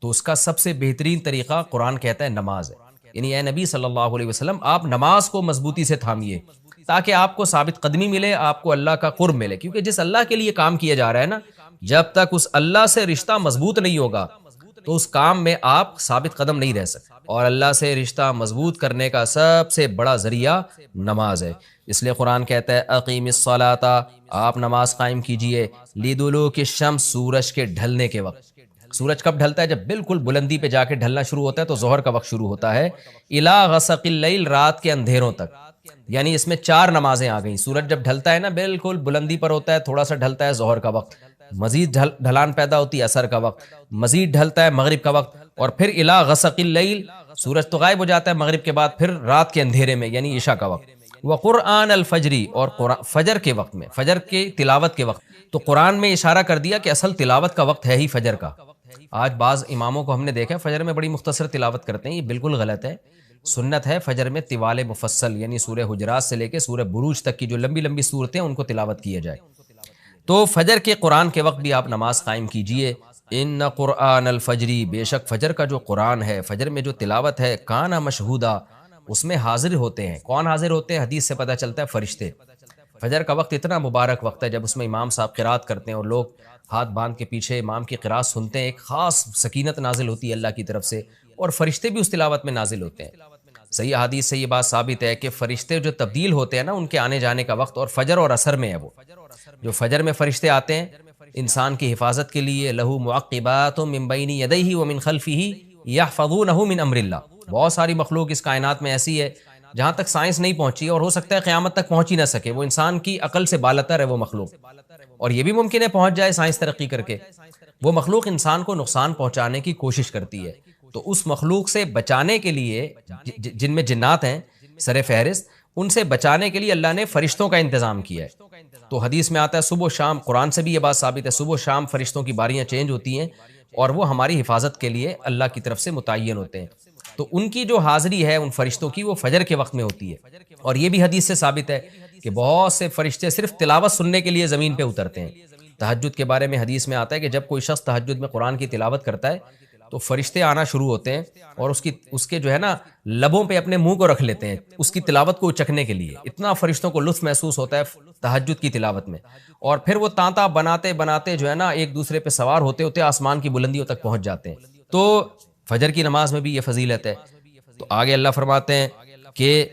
تو اس کا سب سے بہترین طریقہ قرآن کہتا ہے نماز ہے. یعنی اے نبی صلی اللہ علیہ وسلم آپ نماز کو مضبوطی سے تھامیے تاکہ آپ کو ثابت قدمی ملے، آپ کو اللہ کا قرب ملے. کیونکہ جس اللہ کے لیے کام کیا جا رہا ہے نا، جب تک اس اللہ سے رشتہ مضبوط نہیں ہوگا تو اس کام میں آپ ثابت قدم نہیں رہ سکتے. اور اللہ سے رشتہ مضبوط کرنے کا سب سے بڑا ذریعہ نماز ہے. اس لیے قرآن کہتا ہے اقیم الصلاۃ، آپ نماز قائم کیجئے لدلوک الشمس، سورج کے ڈھلنے کے وقت. سورج کب ڈھلتا ہے؟ جب بالکل بلندی پہ جا کے ڈھلنا شروع ہوتا ہے تو ظہر کا وقت شروع ہوتا ہے. الی غسق اللیل، رات کے اندھیروں تک. یعنی اس میں 4 نمازیں آ گئیں. سورج جب ڈھلتا ہے نا، بالکل بلندی پر ہوتا ہے، تھوڑا سا ڈھلتا ہے ظہر کا وقت، مزید ڈھلان پیدا ہوتی ہے عصر کا وقت، مزید ڈھلتا ہے مغرب کا وقت، اور پھر الی غسق اللیل، سورج تو غائب ہو جاتا ہے مغرب کے بعد، پھر رات کے اندھیرے میں یعنی عشاء کا وقت. وقرآن الفجری، اور فجر کے وقت میں، فجر کے تلاوت کے وقت. تو قرآن میں اشارہ کر دیا کہ اصل تلاوت کا وقت ہے ہی فجر کا. آج بعض اماموں کو ہم نے دیکھا فجر میں بڑی مختصر تلاوت کرتے ہیں، یہ بالکل غلط ہے. سنت ہے فجر میں طوال مفصل، یعنی سورہ حجرات سے لے کے سورہ بروج تک کی جو لمبی لمبی صورتیں ان کو تلاوت کیا جائے. تو فجر کے قرآن کے وقت بھی آپ نماز قائم کیجئے. ان قرآن الفجری، بے شک فجر کا جو قرآن ہے، فجر میں جو تلاوت ہے، کانا مشہودا، اس میں حاضر ہوتے ہیں. کون حاضر ہوتے ہیں؟ حدیث سے پتہ چلتا ہے فرشتے. فجر کا وقت اتنا مبارک وقت ہے جب اس میں امام صاحب قرات کرتے ہیں اور لوگ ہاتھ باندھ کے پیچھے امام کی قرات سنتے ہیں. ایک خاص سکینت نازل ہوتی ہے اللہ کی طرف سے، اور فرشتے بھی اس تلاوت میں نازل ہوتے ہیں. صحیح حدیث سے یہ بات ثابت ہے کہ فرشتے جو تبدیل ہوتے ہیں نا، ان کے آنے جانے کا وقت اور فجر اور عصر میں ہے. وہ جو فجر میں فرشتے آتے ہیں انسان کی حفاظت کے لیے، لہو معقبات من بین یدیہ ومن خلفہ یحفظونہ من امر اللہ. بہت ساری مخلوق اس کائنات میں ایسی ہے جہاں تک سائنس نہیں پہنچی، اور ہو سکتا ہے قیامت تک پہنچ ہی نہ سکے. وہ انسان کی عقل سے بالاتر ہے وہ مخلوق، اور یہ بھی ممکن ہے پہنچ جائے سائنس ترقی کر کے. وہ مخلوق انسان کو نقصان پہنچانے کی کوشش کرتی ہے. تو اس مخلوق سے بچانے کے لیے، جن میں جنات ہیں سر فہرست، ان سے بچانے کے لیے اللہ نے فرشتوں کا انتظام کیا ہے. تو حدیث میں آتا ہے صبح و شام، قرآن سے بھی یہ بات ثابت ہے، صبح و شام فرشتوں کی باریاں چینج ہوتی ہیں اور وہ ہماری حفاظت کے لیے اللہ کی طرف سے متعین ہوتے ہیں. تو ان کی جو حاضری ہے ان فرشتوں کی، وہ فجر کے وقت میں ہوتی ہے. اور یہ بھی حدیث سے ثابت ہے کہ بہت سے فرشتے صرف تلاوت سننے کے لیے زمین پہ اترتے ہیں. تہجد کے بارے میں حدیث میں آتا ہے کہ جب کوئی شخص تہجد میں قرآن کی تلاوت کرتا ہے تو فرشتے آنا شروع ہوتے ہیں اور اس کے جو ہے نا لبوں پہ اپنے منہ کو رکھ لیتے ہیں اس کی تلاوت کو چکھنے کے لیے. اتنا فرشتوں کو لطف محسوس ہوتا ہے تہجد کی تلاوت میں. اور پھر وہ تانتا بناتے بناتے جو ہے نا ایک دوسرے پہ سوار ہوتے ہوتے آسمان کی بلندیوں تک پہنچ جاتے ہیں. تو فجر کی نماز میں بھی یہ فضیلت ہے. تو آگے اللہ فرماتے ہیں کہ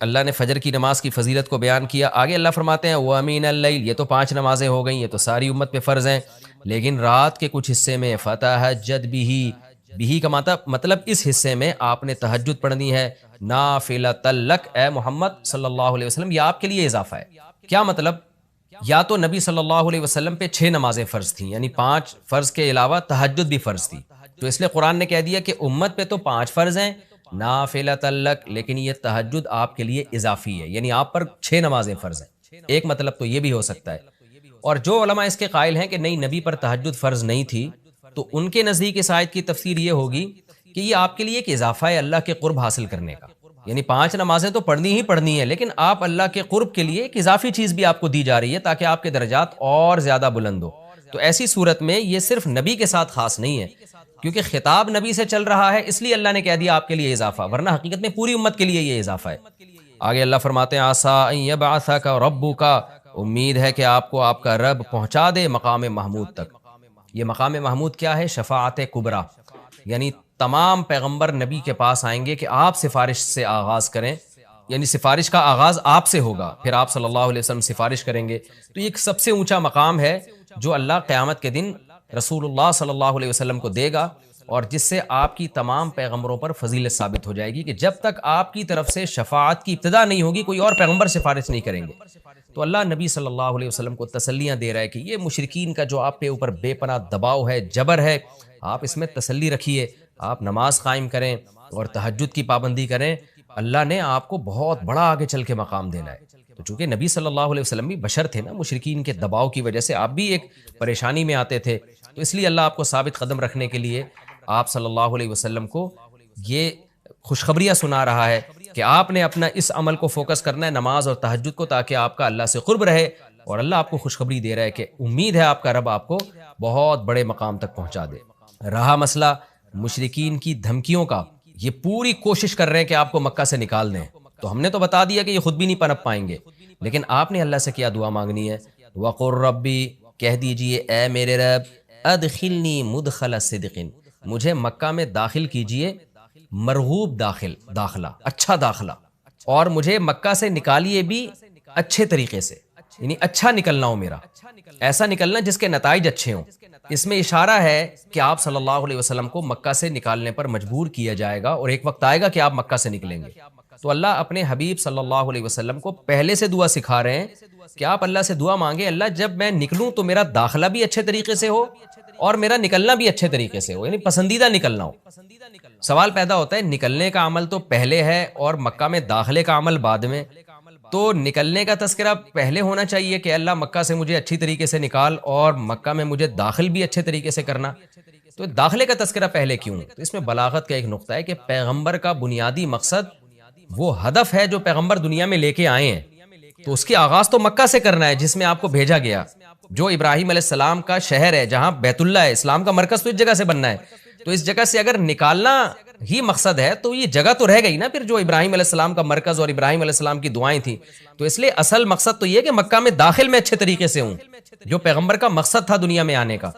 اللہ نے فجر کی نماز کی فضیلت کو بیان کیا. آگے اللہ فرماتے ہیں وَمِنَ اللَّيْلِ، یہ تو 5 نمازیں ہو گئیں، یہ تو ساری امت پہ فرض ہیں، لیکن رات کے کچھ حصے میں فَتَہَجَّدْ بِهِ، بِهِ کا مطلب اس حصے میں آپ نے تہجد پڑھنی ہے، نافلۃ لک، اے محمد صلی اللہ علیہ وسلم، یہ آپ کے لیے اضافہ ہے. کیا مطلب؟ یا تو نبی صلی اللہ علیہ وسلم پہ 6 نمازیں فرض تھیں، یعنی 5 فرض کے علاوہ تہجد بھی فرض تھی. تو اس لیے قرآن نے کہہ دیا کہ امت پہ تو 5 فرض ہیں نافلۃ لک، لیکن یہ تہجد آپ کے لیے اضافی ہے، یعنی آپ پر 6 نمازیں فرض ہیں. ایک مطلب تو یہ بھی ہو سکتا ہے. اور جو علماء اس کے قائل ہیں کہ نہیں نبی پر تہجد فرض نہیں تھی، تو ان کے نزدیک اس آیت کی تفسیر یہ ہوگی کہ یہ آپ کے لیے ایک اضافہ ہے اللہ کے قرب حاصل کرنے کا. یعنی 5 نمازیں تو پڑھنی ہی پڑھنی ہے، لیکن آپ اللہ کے قرب کے لیے ایک اضافی چیز بھی آپ کو دی جا رہی ہے تاکہ آپ کے درجات اور زیادہ بلند ہو. تو ایسی صورت میں یہ صرف نبی کے ساتھ خاص نہیں ہے، کیونکہ خطاب نبی سے چل رہا ہے اس لیے اللہ نے کہہ دیا آپ کے لیے اضافہ، ورنہ حقیقت میں پوری امت کے لیے یہ اضافہ ہے. آگے اللہ فرماتے ہیں عسیٰ ان یبعثک ربک، امید ہے کہ آپ کو آپ کا رب پہنچا دے مقام محمود تک. یہ مقام محمود کیا ہے؟ شفاعت کبریٰ، یعنی تمام پیغمبر نبی کے پاس آئیں گے کہ آپ سفارش سے آغاز کریں، یعنی سفارش کا آغاز آپ سے ہوگا، پھر آپ صلی اللہ علیہ وسلم سفارش کریں گے. تو یہ ایک سب سے اونچا مقام ہے جو اللہ قیامت کے دن رسول اللہ صلی اللہ علیہ وسلم کو دے گا، اور جس سے آپ کی تمام پیغمبروں پر فضیلت ثابت ہو جائے گی کہ جب تک آپ کی طرف سے شفاعت کی ابتدا نہیں ہوگی کوئی اور پیغمبر سفارش نہیں کریں گے. تو اللہ نبی صلی اللہ علیہ وسلم کو تسلیاں دے رہا ہے کہ یہ مشرکین کا جو آپ کے اوپر بے پناہ دباؤ ہے، جبر ہے، آپ اس میں تسلی رکھیے، آپ نماز قائم کریں اور تہجد کی پابندی کریں. اللہ نے آپ کو بہت بڑا آگے چل کے مقام دینا ہے. تو چونکہ نبی صلی اللہ علیہ وسلم بھی بشر تھے نا، مشرکین کے دباؤ کی وجہ سے آپ بھی ایک پریشانی میں آتے تھے، تو اس لیے اللہ آپ کو ثابت قدم رکھنے کے لیے آپ صلی اللہ علیہ وسلم کو یہ خوشخبریاں سنا رہا ہے کہ آپ نے اپنا اس عمل کو فوکس کرنا ہے، نماز اور تہجد کو، تاکہ آپ کا اللہ سے قرب رہے. اور اللہ آپ کو خوشخبری دے رہا ہے کہ امید ہے آپ کا رب آپ کو بہت بڑے مقام تک پہنچا دے. رہا مسئلہ مشرکین کی دھمکیوں کا یہ پوری کوشش کر رہے ہیں کہ آپ کو مکہ سے نکال دیں، تو ہم نے تو بتا دیا کہ یہ خود بھی نہیں پنپ پائیں گے، لیکن آپ نے اللہ سے کیا دعا مانگنی ہے؟ وَقُلْ رَبِّ، کہہ دیجئے اے میرے رب، ادخلنی مدخل صدق، مجھے مکہ میں داخل کیجئے مرغوب داخلہ، اچھا داخلہ، اور مجھے مکہ سے نکالیے بھی اچھے طریقے سے، یعنی اچھا نکلنا ہو میرا، ایسا نکلنا جس کے نتائج اچھے ہوں۔ اس میں اشارہ ہے کہ آپ صلی اللہ علیہ وسلم کو مکہ سے نکالنے پر مجبور کیا جائے گا، اور ایک وقت آئے گا کہ آپ مکہ سے نکلیں گے۔ تو اللہ اپنے حبیب صلی اللہ علیہ وسلم کو پہلے سے دعا سکھا رہے ہیں کہ آپ اللہ سے دعا مانگے، اللہ جب میں نکلوں تو میرا داخلہ بھی اچھے طریقے سے ہو اور میرا نکلنا بھی اچھے طریقے سے ہو، یعنی پسندیدہ نکلنا ہو۔ سوال پیدا ہوتا ہے نکلنے کا عمل تو پہلے ہے اور مکہ میں داخلے کا عمل بعد میں، تو نکلنے کا تذکرہ پہلے ہونا چاہیے کہ اللہ مکہ سے مجھے اچھی طریقے سے نکال، اور مکہ میں مجھے داخل بھی اچھے طریقے سے کرنا، تو داخلے کا تذکرہ پہلے کیوں؟ تو اس میں بلاغت کا ایک نقطہ ہے کہ پیغمبر کا بنیادی مقصد وہ ہدف ہے جو پیغمبر دنیا میں لے کے آئے ہیں، تو اس کی آغاز تو مکہ سے کرنا ہے جس میں آپ کو بھیجا گیا، جو ابراہیم علیہ السلام کا شہر ہے، جہاں بیت اللہ ہے، اسلام کا مرکز تو اس جگہ سے بننا ہے۔ تو اس جگہ سے اگر نکالنا ہی مقصد ہے تو یہ جگہ تو رہ گئی نا پھر جو ابراہیم علیہ السلام کا مرکز اور ابراہیم علیہ السلام کی دعائیں تھیں، تو اس لیے اصل مقصد تو یہ کہ مکہ میں داخل میں اچھے طریقے سے ہوں، جو پیغمبر کا مقصد تھا دنیا میں آنے کا،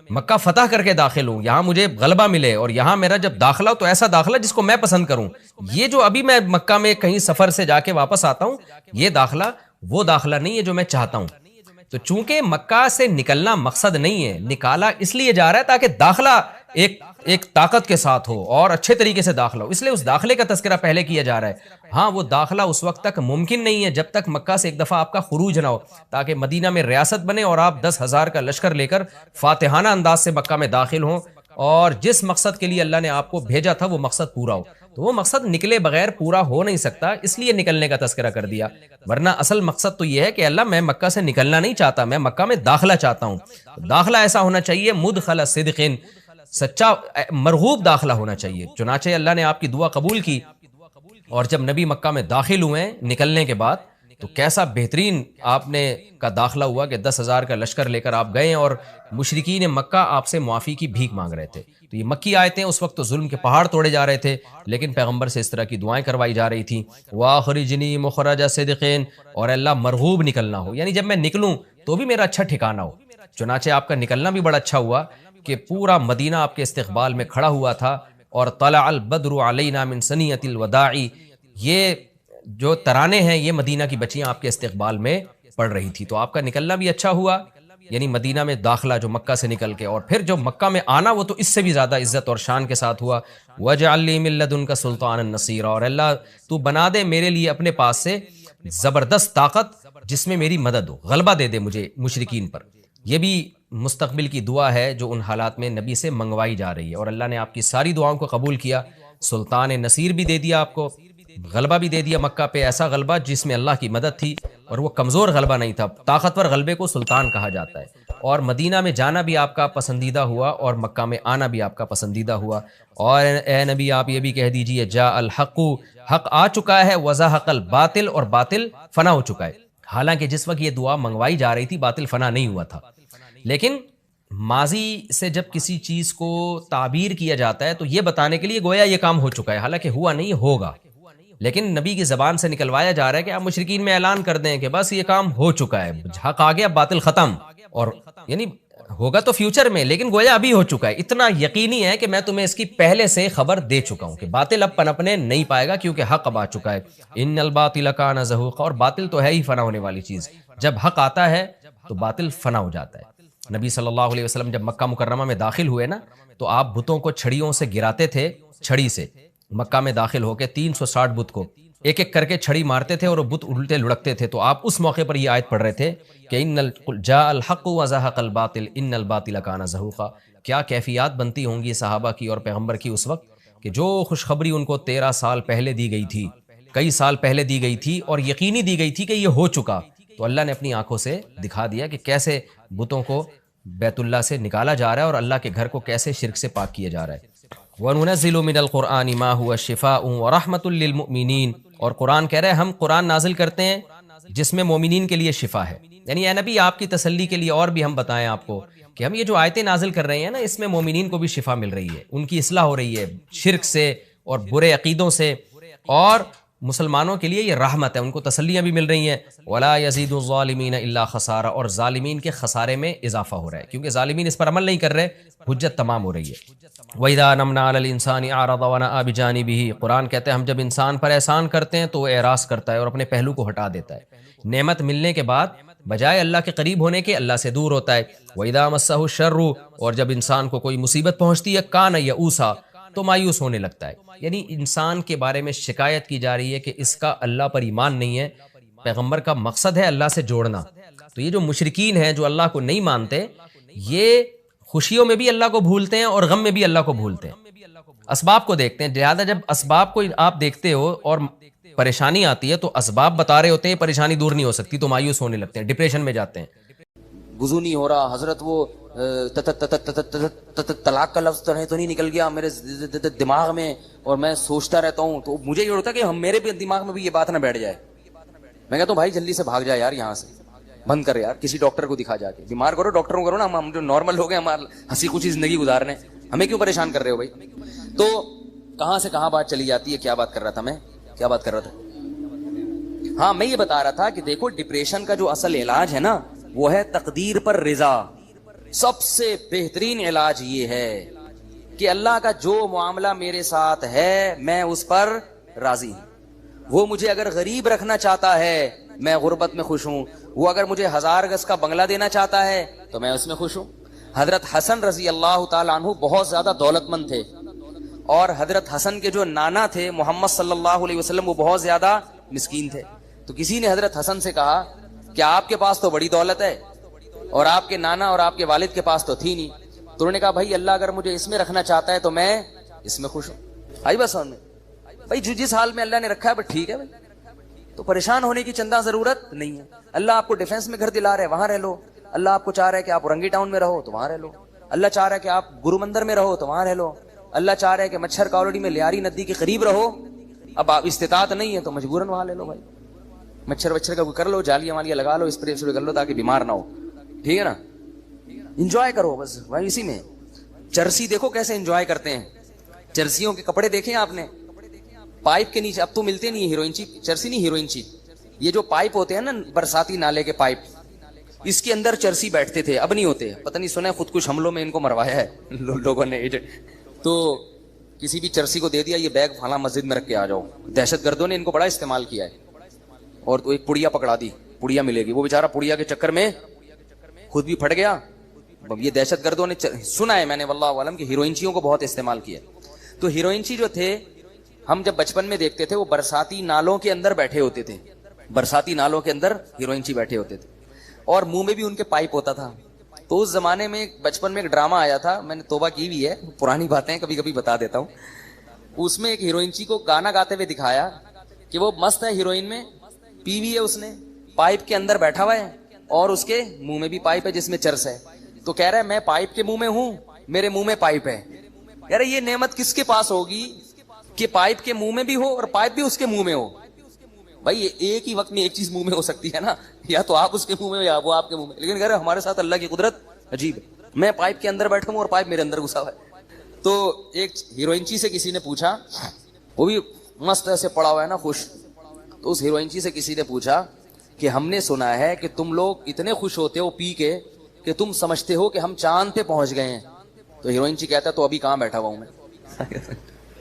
مکہ فتح کر کے داخل ہوں، یہاں مجھے غلبہ ملے، اور یہاں میرا جب داخلہ ہو تو ایسا داخلہ جس کو میں پسند کروں۔ یہ جو ابھی میں مکہ میں کہیں سفر سے جا کے واپس آتا ہوں، یہ داخلہ وہ داخلہ نہیں ہے جو میں چاہتا ہوں۔ تو چونکہ مکہ سے نکلنا مقصد نہیں ہے، نکالا اس لیے جا رہا ہے تاکہ داخلہ ایک طاقت کے ساتھ ہو اور اچھے طریقے سے داخلہ ہو، اس لیے اس داخلے کا تذکرہ پہلے کیا جا رہا ہے۔ ہاں وہ داخلہ اس وقت تک ممکن نہیں ہے جب تک مکہ سے ایک دفعہ آپ کا خروج نہ ہو، تاکہ مدینہ میں ریاست بنے اور آپ 10,000 کا لشکر لے کر فاتحانہ انداز سے مکہ میں داخل ہوں، اور جس مقصد کے لیے اللہ نے آپ کو بھیجا تھا وہ مقصد پورا ہو۔ تو وہ مقصد نکلے بغیر پورا ہو نہیں سکتا، اس لیے نکلنے کا تذکرہ کر دیا، ورنہ اصل مقصد تو یہ ہے کہ اللہ میں مکہ سے نکلنا نہیں چاہتا، میں مکہ میں داخلہ چاہتا ہوں۔ داخلہ ایسا ہونا چاہیے مدخل صدق، سچا مرغوب داخلہ ہونا چاہیے۔ چنانچہ اللہ نے آپ کی دعا قبول کی، اور جب نبی مکہ میں داخل ہوئے نکلنے کے بعد تو کیسا بہترین آپ نے کا داخلہ ہوا کہ 10,000 کا لشکر لے کر آپ گئے، اور مشرکین مکہ آپ سے معافی کی بھیک مانگ رہے تھے۔ تو یہ مکی آیتیں اس وقت تو ظلم کے پہاڑ توڑے جا رہے تھے، لیکن پیغمبر سے اس طرح کی دعائیں کروائی جا رہی تھیں، وَأَخْرِجْنِي مُخْرَجَ صِدْقٍ، اور اللہ مرغوب نکلنا ہو، یعنی جب میں نکلوں تو بھی میرا اچھا ٹھکانہ ہو۔ چنانچہ آپ کا نکلنا بھی بڑا اچھا ہوا کہ پورا مدینہ آپ کے استقبال میں کھڑا ہوا تھا، اور طلع البدر علینا من ثنیۃ الوداع، یہ جو ترانے ہیں یہ مدینہ کی بچیاں آپ کے استقبال میں پڑھ رہی تھی۔ تو آپ کا نکلنا بھی اچھا ہوا، یعنی مدینہ میں داخلہ جو مکہ سے نکل کے، اور پھر جو مکہ میں آنا وہ تو اس سے بھی زیادہ عزت اور شان کے ساتھ ہوا۔ وَاجْعَلْ لِي مِن لَّدُنْكَ سُلْطَانًا نَصِيرًا، اور اللہ تو بنا دے میرے لیے اپنے پاس سے زبردست طاقت جس میں میری مدد ہو، غلبہ دے دے مجھے مشرکین پر۔ یہ بھی مستقبل کی دعا ہے جو ان حالات میں نبی سے منگوائی جا رہی ہے، اور اللہ نے آپ کی ساری دعاؤں کو قبول کیا، سلطان نصیر بھی دے دیا آپ کو، غلبہ بھی دے دیا مکہ پہ، ایسا غلبہ جس میں اللہ کی مدد تھی، اور وہ کمزور غلبہ نہیں تھا، طاقتور غلبے کو سلطان کہا جاتا ہے۔ اور مدینہ میں جانا بھی آپ کا پسندیدہ ہوا، اور مکہ میں آنا بھی آپ کا پسندیدہ ہوا۔ اور اے نبی آپ یہ بھی کہہ دیجئے جاء الحق، حق آ چکا ہے، وزہق الباطل، اور باطل فنا ہو چکا ہے۔ حالانکہ جس وقت یہ دعا منگوائی جا رہی تھی باطل فنا نہیں ہوا تھا، لیکن ماضی سے جب کسی چیز کو تعبیر کیا جاتا ہے تو یہ بتانے کے لیے گویا یہ کام ہو چکا ہے، حالانکہ ہوا نہیں، ہوگا، لیکن نبی کی زبان سے نکلوایا جا رہا ہے کہ آپ مشرکین میں اعلان کر دیں کہ بس یہ کام ہو چکا ہے، حق آ گیا، باطل ختم، اور یعنی ہوگا تو فیوچر میں، لیکن گویا ابھی ہو چکا ہے۔ اتنا یقینی ہے کہ میں تمہیں اس کی پہلے سے خبر دے چکا ہوں کہ باطل اب پنپنے نہیں پائے گا، کیونکہ حق اب آ چکا ہے۔ ان الباطل کان زہوقا، اور باطل تو ہے ہی فنا ہونے والی چیز، جب حق آتا ہے تو باطل فنا ہو جاتا ہے۔ نبی صلی اللہ علیہ وسلم جب مکہ مکرمہ میں داخل ہوئے نا، تو آپ بتوں کو چھڑیوں سے گراتے تھے، چھڑی سے مکہ میں داخل ہو کے 360 بت کو ایک ایک کر کے چھڑی مارتے تھے، اور وہ بت الٹے لڑکتے تھے۔ تو آپ اس موقع پر یہ آیت پڑھ رہے تھے کہ جاء الحق وزہق الباطل ان الباطل کان زہوقا۔ کیا کیفیات بنتی ہوں گی صحابہ کی اور پیغمبر کی اس وقت کہ جو خوشخبری ان کو 13 سال پہلے دی گئی تھی، کئی سال پہلے دی گئی تھی، اور یقینی دی گئی تھی کہ یہ ہو چکا، تو اللہ نے اپنی آنکھوں سے دکھا دیا کہ کیسے بتوں کو بیت اللہ سے نکالا جا رہا ہے، اور اللہ کے گھر کو کیسے شرک سے پاک کیا جا رہا ہے۔ وَنُنَزِّلُ مِنَ الْقُرْآنِ مَا هُوَ شِفَاءٌ وَرَحْمَةٌ لِّلْمُؤْمِنِينَ، اور قرآن کہہ رہے ہیں ہم قرآن نازل کرتے ہیں جس میں مومنین کے لیے شفا ہے. یعنی اے نبی آپ کی تسلی کے لیے اور بھی ہم بتائیں آپ کو کہ ہم یہ جو آیتیں نازل کر رہے ہیں نا، اس میں مومنین کو بھی شفا مل رہی ہے، ان کی اصلاح ہو رہی ہے شرک سے اور برے عقیدوں سے، اور مسلمانوں کے لیے یہ رحمت ہے، ان کو تسلیاں بھی مل رہی ہیں. ولا یزید الظالمین الا خسارہ، اور ظالمین کے خسارے میں اضافہ ہو رہا ہے کیونکہ ظالمین اس پر عمل نہیں کر رہے، حجت تمام ہو رہی ہے. وَإِذَا نَمْنَا عَلَى الْإِنسَانِ أَعْرَضَ وَنَأَىٰ بِجَانِبِهِ، قرآن کہتے ہیں ہم جب انسان پر احسان کرتے ہیں تو وہ اعراض کرتا ہے اور اپنے پہلو کو ہٹا دیتا ہے. نعمت ملنے کے بعد بجائے اللہ کے قریب ہونے کے اللہ سے دور ہوتا ہے. وَإِذَا مَسَّهُ الشَّرُّ، اور جب انسان کو کوئی مصیبت پہنچتی ہے کان یئوسا، تو مایوس ہونے لگتا ہے. یعنی انسان کے بارے میں شکایت کی جا رہی ہے کہ اس کا اللہ پر ایمان نہیں ہے. پیغمبر کا مقصد ہے اللہ سے جوڑنا. تو یہ جو مشرکین ہیں جو اللہ کو نہیں مانتے، یہ خوشیوں میں بھی اللہ کو بھولتے ہیں اور غم میں بھی اللہ کو بھولتے ہیں، اسباب کو دیکھتے ہیں. لہٰذا جب اسباب کو آپ دیکھتے ہو اور پریشانی آتی ہے تو اسباب بتا رہے ہوتے ہیں، پریشانی دور نہیں ہو سکتی تو مایوس ہونے لگتے ہیں، ڈپریشن میں جاتے ہیں. وضو نہیں ہو رہا حضرت، وہ طلاق کا لفظ تو نہیں نکل گیا میرے دماغ میں، اور میں سوچتا رہتا ہوں. تو مجھے یہ ہوتا ہے کہ میرے بھی دماغ میں بھی یہ بات نہ بیٹھ جائے. میں کہتا ہوں بھائی جلدی سے بھاگ جائے یار، یہاں سے بند کر یار، کسی ڈاکٹر کو دکھا جا کے. بیمار کرو ڈاکٹروں کرو نا، ہم جو نارمل لوگ ہیں ہمارا ہنسی خوشی زندگی گزار رہے ہیں، ہمیں کیوں پریشان کر رہے ہو بھائی. تو کہاں سے کہاں بات چلی جاتی ہے. کیا بات کر رہا تھا میں، کیا بات کر رہا تھا؟ ہاں میں یہ بتا رہا تھا کہ دیکھو ڈپریشن کا جو اصل علاج ہے نا وہ ہے تقدیر پر رضا. سب سے بہترین علاج یہ ہے کہ اللہ کا جو معاملہ میرے ساتھ ہے میں اس پر راضی ہوں. وہ مجھے اگر غریب رکھنا چاہتا ہے میں غربت میں خوش ہوں، وہ اگر مجھے 1000 گز کا بنگلہ دینا چاہتا ہے تو میں اس میں خوش ہوں. حضرت حسن رضی اللہ تعالی عنہ بہت زیادہ دولت مند تھے، اور حضرت حسن کے جو نانا تھے محمد صلی اللہ علیہ وسلم وہ بہت زیادہ مسکین تھے. تو کسی نے حضرت حسن سے کہا کہ آپ کے پاس تو بڑی دولت ہے اور آپ کے نانا اور آپ کے والد کے پاس تو تھی نہیں. تو انہوں نے کہا بھائی اللہ اگر مجھے اس میں رکھنا چاہتا ہے تو میں اس میں خوش ہوں. آئی بس سمجھ میں بھائی، جس حال میں اللہ نے رکھا ہے بس ٹھیک ہے بھائی، تو پریشان ہونے کی چندہ ضرورت نہیں ہے. اللہ آپ کو ڈیفنس میں گھر دلا رہے وہاں رہ لو. اللہ آپ کو چاہ رہا ہے کہ آپ اورنگی ٹاؤن میں رہو تو وہاں رہ لو. اللہ چاہ رہا ہے کہ آپ گرو مندر میں رہو تو وہاں رہ لو. اللہ چاہ رہا ہے کہ مچھر کالوڑی میں لیاری ندی کے قریب رہو. اب آپ استطاعت نہیں ہے تو مجبوراً وہاں لے لو بھائی. مچھر کا کر لو، جالیاں والیاں لگا لو، اسپرے کر لو تاکہ بیمار نہ ہو. ٹھیک ہے نا، انجوائے کرو بس بھائی. اسی میں چرسی دیکھو کیسے انجوائے کرتے ہیں. چرسیوں کے کپڑے دیکھیں آپ نے، پائپ کے نیچے اب تو ملتے نہیں ہیروئن چیپ، چرسی نہیں ہیروئن چیپ، یہ جو پائپ ہوتے ہیں نا برساتی نالے کے پائپ، اس کے اندر چرسی بیٹھتے تھے، اب نہیں ہوتے. پتہ نہیں سنا ہے خود کش حملوں میں ان کو مروایا ہے لوگوں نے. تو کسی بھی چرسی کو دے دیا یہ بیگ فلاں مسجد میں رکھ کے آ جاؤ. دہشت گردوں نے ان کو بڑا استعمال کیا ہے. اور تو ایک پڑیا پکڑا دی، پڑیا ملے گی، وہ بیچارہ پڑیا کے چکر میں خود بھی پھٹ گیا. یہ دہشت گردوں نے سنا ہے میں نے واللہ عالم کہ ہیروئنچیوں کو بہت استعمال کیا. تو ہیروئنچی جو تھے ہم جب بچپن میں دیکھتے تھے وہ برساتی نالوں کے اندر بیٹھے ہوتے تھے، برساتی نالوں کے اندر ہیروئنچی بیٹھے ہوتے تھے، اور منہ میں بھی ان کے پائپ ہوتا تھا. تو اس زمانے میں بچپن میں ایک ڈرامہ آیا تھا، میں نے توبہ کی بھی ہے، پرانی باتیں کبھی کبھی بتا دیتا ہوں. اس میں ایک ہیروئنچی کو گانا گاتے ہوئے دکھایا کہ وہ مست ہے ہیروئن میں، پی وی ہے اس نے، پائپ کے اندر بیٹھا ہوا ہے اور اس کے منہ میں بھی پائپ ہے جس میں چرس ہے. تو کہہ رہا ہے میں پائپ کے منہ میں ہوں، میرے منہ میں پائپ ہے. یار یہ نعمت کس کے پاس ہوگی کہ پائپ کے منہ میں بھی ہو اور پائپ بھی اس کے منہ میں ہو. بھائی ایک ہی وقت میں ایک چیز منہ میں ہو سکتی ہے نا، یا تو آپ اس کے منہ میں یا وہ آپ کے منہ میں. لیکن کہہ رہے ہمارے ساتھ اللہ کی قدرت عجیب ہے، میں پائپ کے اندر بیٹھا ہوں اور پائپ میرے اندر گھسا ہوا ہے. تو ایک ہیروئنچی سے کسی نے پوچھا، وہ بھی مست ایسے پڑا ہوا ہے نا خوش. تو اس ہیروئنچی سے کسی نے پوچھا کہ ہم نے سنا ہے کہ تم لوگ اتنے خوش ہوتے ہو پی کے کہ تم سمجھتے ہو کہ ہم چاند پہ پہنچ گئے ہیں. تو ہیروئنچی کہتا ہے تو ابھی کہاں بیٹھا ہوا ہوں میں.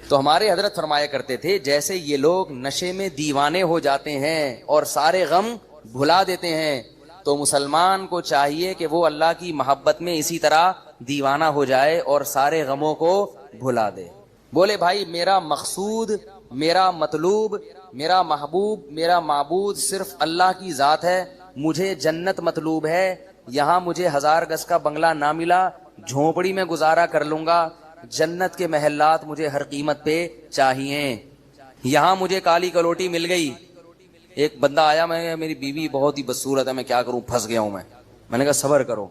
تو ہمارے حضرت فرمایا کرتے تھے جیسے یہ لوگ نشے میں دیوانے ہو جاتے ہیں اور سارے غم بھلا دیتے ہیں، تو مسلمان کو چاہیے کہ وہ اللہ کی محبت میں اسی طرح دیوانہ ہو جائے اور سارے غموں کو بھلا دے. بولے بھائی میرا مقصود، میرا مطلوب، میرا محبوب، میرا معبود صرف اللہ کی ذات ہے. مجھے جنت مطلوب ہے. یہاں مجھے 1000 گز کا بنگلہ نہ ملا، جھونپڑی میں گزارا کر لوں گا. جنت کے محلات مجھے ہر قیمت پہ چاہیے. یہاں مجھے کالی کلوٹی مل گئی. ایک بندہ آیا، میں میری بیوی بہت ہی بدصورت ہے، میں کیا کروں، پھنس گیا ہوں میں نے کہا صبر کرو،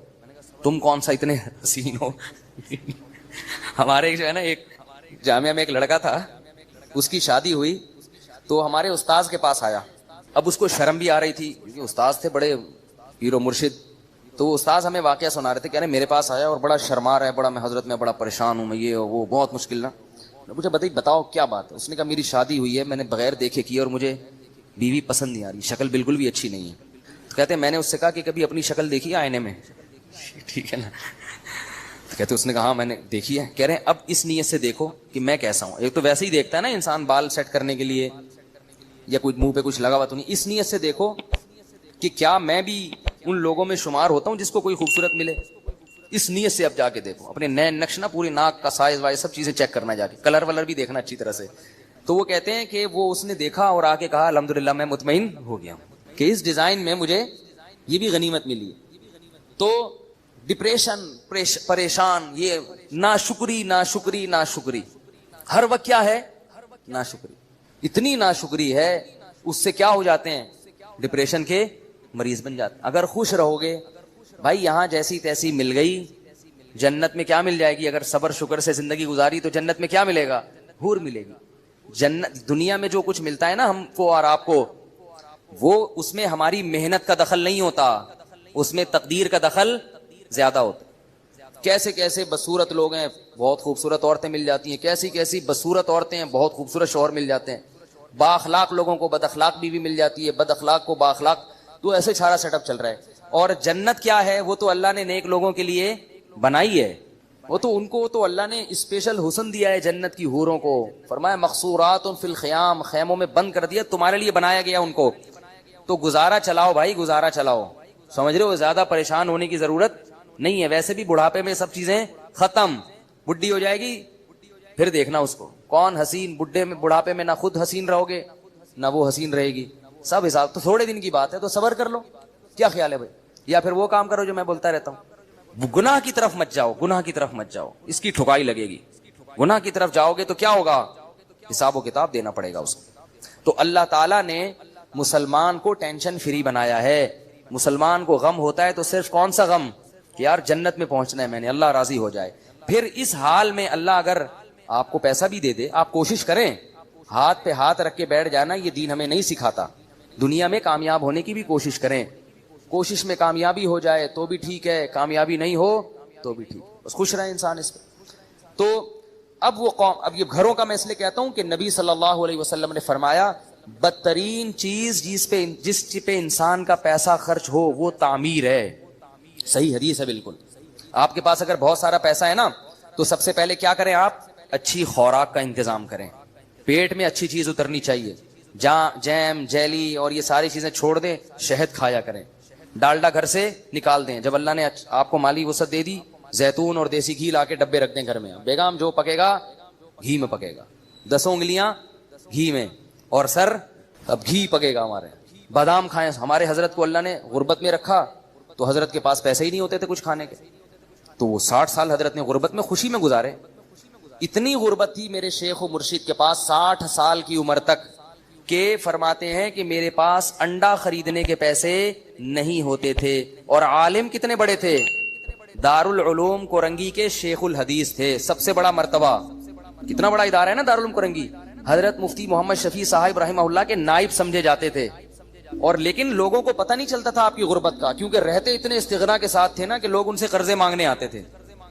تم کون سا اتنے حسین ہو. ہمارے جو ہے نا ایک جامعہ میں ایک لڑکا تھا، اس کی شادی ہوئی تو ہمارے استاذ کے پاس آیا اب اس کو شرم بھی آ رہی تھی کیونکہ استاذ تھے بڑے پیر و مرشد. تو وہ استاذ ہمیں واقعہ سنا رہے تھے, کہہ رہے میرے پاس آیا اور بڑا شرما رہا ہے, بڑا میں حضرت میں بڑا پریشان ہوں, میں یہ وہ بہت مشکل نا. مجھے بتاؤ کیا بات ہے. اس نے کہا میری شادی ہوئی ہے, میں نے بغیر دیکھے کی اور مجھے بیوی پسند نہیں آ رہی, شکل بالکل بھی اچھی نہیں ہے. تو کہتے ہیں میں نے اس سے کہا کہ کبھی اپنی شکل دیکھی ہے آئینے میں؟ ٹھیک ہے نا. تو کہتے اس نے کہا ہاں میں نے دیکھی ہے. کہہ رہے ہیں اب اس نیت سے دیکھو کہ میں کیسا ہوں. ایک تو ویسے ہی دیکھتا ہے نا انسان بال سیٹ کرنے کے لیے یا کوئی منہ پہ کچھ لگا ہوا تو نہیں, اس نیت سے دیکھو کہ کیا میں بھی ان لوگوں میں شمار ہوتا ہوں جس کو کوئی خوبصورت ملے. اس نیت سے اب جا کے دیکھو اپنے نئے نقش نا, پوری ناک کا سائز وائز سب چیزیں چیک کرنا, جا کے کلر ولر بھی دیکھنا اچھی طرح سے. تو وہ کہتے ہیں کہ وہ اس نے دیکھا اور آ کے کہا الحمدللہ میں مطمئن ہو گیا ہوں کہ اس ڈیزائن میں مجھے یہ بھی غنیمت ملی. تو ڈپریشن, پریشان, یہ ناشکری ہر وقت کیا ہے, ناشکری. اتنی ناشکری ہے اس سے کیا ہو جاتے ہیں, ڈپریشن کے مریض بن جاتے ہیں. اگر خوش رہو گے بھائی, یہاں جیسی تیسی مل گئی, جنت میں کیا مل جائے گی. اگر صبر شکر سے زندگی گزاری تو جنت میں کیا ملے گا, حور ملے گی. جنت دنیا میں جو کچھ ملتا ہے نا ہم کو اور آپ کو, وہ اس میں ہماری محنت کا دخل نہیں ہوتا, اس میں تقدیر کا دخل زیادہ ہوتا. کیسے کیسے بدصورت لوگ ہیں, بہت خوبصورت عورتیں مل جاتی ہیں, کیسی کیسی بدصورت عورتیں ہیں, بہت خوبصورت شوہر مل جاتے ہیں. با اخلاق لوگوں کو بد اخلاق بیوی مل جاتی ہے, بد اخلاق کو با اخلاق. تو ایسے سارا سیٹ اپ چل رہا ہے. اور جنت کیا ہے, وہ تو اللہ نے نیک لوگوں کے لیے بنائی ہے. وہ تو ان کو تو اللہ نے اسپیشل حسن دیا ہے جنت کی حوروں کو. فرمایا مقصورات فی الخیام, خیموں میں بند کر دیا, تمہارے لیے بنایا گیا ان کو. تو گزارا چلاؤ بھائی, گزارا چلاؤ. سمجھ رہے ہو, زیادہ پریشان ہونے کی ضرورت نہیں ہے. ویسے بھی بڑھاپے میں سب چیزیں ختم, بڈھی ہو جائے گی پھر دیکھنا اس کو کون حسین. بڑھاپے میں نہ خود حسین رہو گے نہ وہ حسین رہے گی, سب حساب. تو تھوڑے دن کی بات ہے, تو صبر کر لو. کیا خیال ہے بھائی, یا پھر وہ کام کرو جو میں بولتا رہتا ہوں, گناہ کی طرف مت جاؤ, گناہ کی طرف مت جاؤ, اس کی ٹھکائی لگے گی. گناہ کی طرف جاؤ گے تو کیا ہوگا, حساب و کتاب دینا پڑے گا اس کو. تو اللہ تعالیٰ نے مسلمان کو ٹینشن فری بنایا ہے. مسلمان کو غم ہوتا ہے تو صرف کون سا غم, کہ یار جنت میں پہنچنا ہے میں نے, اللہ راضی ہو جائے. پھر اس حال میں اللہ اگر آپ کو پیسہ بھی دے دے, آپ کوشش کریں, ہاتھ پہ ہاتھ رکھ کے بیٹھ جانا, یہ دین ہمیں نہیں سکھاتا. دنیا میں کامیاب ہونے کی بھی کوشش کریں, کوشش میں کامیابی ہو جائے تو بھی ٹھیک ہے, کامیابی نہیں ہو تو بھی ٹھیک, بس خوش رہے انسان اس پہ. تو اب وہ قوم, اب یہ گھروں کا میں اس لیے کہتا ہوں کہ نبی صلی اللہ علیہ وسلم نے فرمایا بدترین چیز جس پہ انسان کا پیسہ خرچ ہو وہ تعمیر ہے. صحیح حدیث ہے بالکل. آپ کے پاس اگر بہت سارا پیسہ ہے نا تو سب سے پہلے کیا کریں, آپ اچھی خوراک کا انتظام کریں. پیٹ میں اچھی چیز اترنی چاہیے, جیم جیلی اور یہ ساری چیزیں چھوڑ دیں, شہد کھایا کریں. ڈالڈا گھر سے نکال دیں, جب اللہ نے آپ کو مالی وسعت دے دی, زیتون اور دیسی گھی لا کے ڈبے رکھ دیں گھر میں. بیگم جو پکے گا گھی میں پکے گا, 10 انگلیاں گھی میں, اور سر اب گھی پکے گا ہمارے. بادام کھائیں. ہمارے حضرت کو اللہ نے غربت میں رکھا تو حضرت کے پاس پیسے ہی نہیں ہوتے تھے کچھ کھانے کے, تو وہ 60 سال حضرت نے غربت میں خوشی میں گزارے. اتنی غربت تھی میرے شیخ و مرشد کے پاس 60 سال کی عمر تک, کہ فرماتے ہیں کہ میرے پاس انڈا خریدنے کے پیسے نہیں ہوتے تھے. اور عالم کتنے بڑے تھے, دارالعلوم کورنگی کے شیخ الحدیث تھے, سب سے بڑا مرتبہ. کتنا بڑا ادارہ ہے نا دارالعلوم کورنگی. حضرت مفتی محمد شفیع صاحب رحمہ اللہ کے نائب سمجھے جاتے تھے. اور لیکن لوگوں کو پتہ نہیں چلتا تھا آپ کی غربت کا, کیونکہ رہتے اتنے استغنا کے ساتھ تھے نا کہ لوگ ان سے قرضے مانگنے آتے تھے.